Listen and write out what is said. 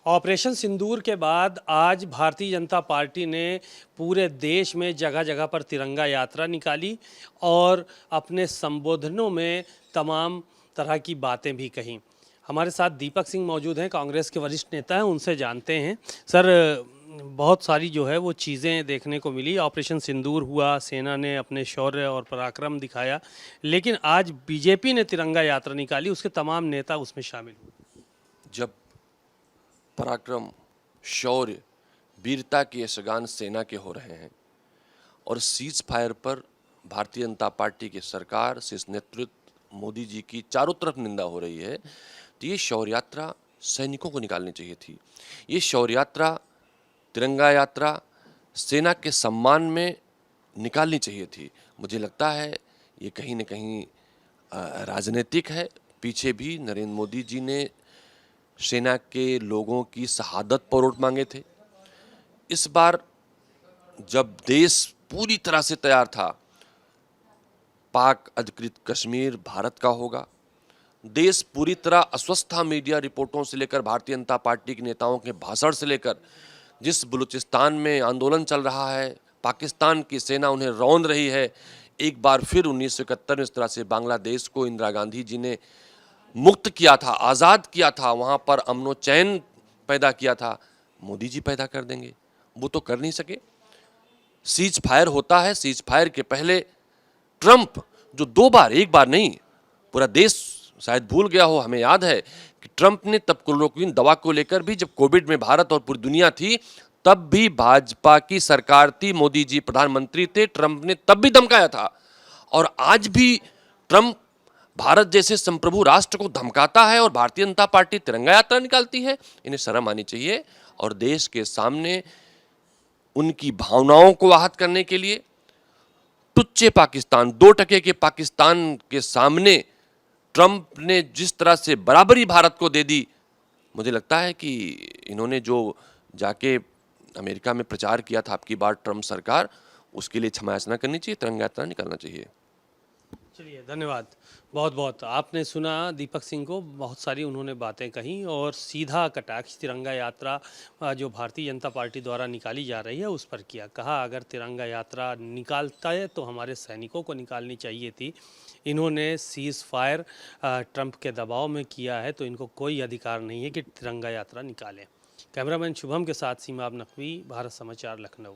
Operation सिंदूर के बाद आज भारतीय जनता पार्टी ने पूरे देश में जगह जगह पर तिरंगा यात्रा निकाली और अपने संबोधनों में तमाम तरह की बातें भी कहीं। हमारे साथ दीपक सिंह मौजूद हैं, कांग्रेस के वरिष्ठ नेता हैं, उनसे जानते हैं। सर, बहुत सारी जो है वो चीज़ें देखने को मिली। ऑपरेशन सिंदूर हुआ, सेना ने अपने शौर्य और पराक्रम दिखाया, लेकिन आज बीजेपी ने तिरंगा यात्रा निकाली, उसके तमाम नेता उसमें शामिल हुए। जब पराक्रम, शौर्य, वीरता के यशगान सेना के हो रहे हैं और सीज फायर पर भारतीय जनता पार्टी की सरकार, शीर्ष नेतृत्व मोदी जी की चारों तरफ निंदा हो रही है, तो ये शौर्य यात्रा सैनिकों को निकालनी चाहिए थी। ये शौर्य यात्रा, तिरंगा यात्रा सेना के सम्मान में निकालनी चाहिए थी। मुझे लगता है ये कहीं न कहीं राजनीतिक है। पीछे भी नरेंद्र मोदी जी ने सेना के लोगों की शहादत पर वोट मांगे थे। इस बार जब देश पूरी तरह से तैयार था, पाक अधिकृत कश्मीर भारत का होगा, देश पूरी तरह अस्वस्थ था। मीडिया रिपोर्टों से लेकर भारतीय जनता पार्टी के नेताओं के भाषण से लेकर, जिस बलूचिस्तान में आंदोलन चल रहा है, पाकिस्तान की सेना उन्हें रौंद रही है। एक बार फिर 1971 में इस तरह से बांग्लादेश को इंदिरा गांधी जी ने मुक्त किया था, आज़ाद किया था, वहाँ पर अमनो चैन पैदा किया था। मोदी जी पैदा कर देंगे, वो तो कर नहीं सके। सीज फायर होता है, सीज फायर के पहले ट्रंप जो दो बार, एक बार नहीं, पूरा देश शायद भूल गया हो, हमें याद है कि ट्रंप ने तब क्लोरोक्विन दवा को लेकर भी, जब कोविड में भारत और पूरी दुनिया थी, तब भी भाजपा की सरकार थी, मोदी जी प्रधानमंत्री थे, ट्रंप ने तब भी धमकाया था। और आज भी ट्रंप भारत जैसे संप्रभु राष्ट्र को धमकाता है और भारतीय जनता पार्टी तिरंगा यात्रा निकालती है। इन्हें शर्म आनी चाहिए और देश के सामने उनकी भावनाओं को आहत करने के लिए टुच्चे पाकिस्तान, 2% के पाकिस्तान के सामने ट्रंप ने जिस तरह से बराबरी भारत को दे दी, मुझे लगता है कि इन्होंने जो जाके अमेरिका में प्रचार किया था आपकी बार ट्रंप सरकार, उसके लिए क्षमा याचना करनी चाहिए, तिरंगा यात्रा निकालना चाहिए। चलिए, धन्यवाद बहुत बहुत। आपने सुना दीपक सिंह को, बहुत सारी उन्होंने बातें कहीं और सीधा कटाक्ष तिरंगा यात्रा जो भारतीय जनता पार्टी द्वारा निकाली जा रही है उस पर किया। कहा अगर तिरंगा यात्रा निकालता है तो हमारे सैनिकों को निकालनी चाहिए थी। इन्होंने सीज़ फायर ट्रंप के दबाव में किया है, तो इनको कोई अधिकार नहीं है कि तिरंगा यात्रा निकालें। कैमरामैन शुभम के साथ सीमा नकवी, भारत समाचार, लखनऊ।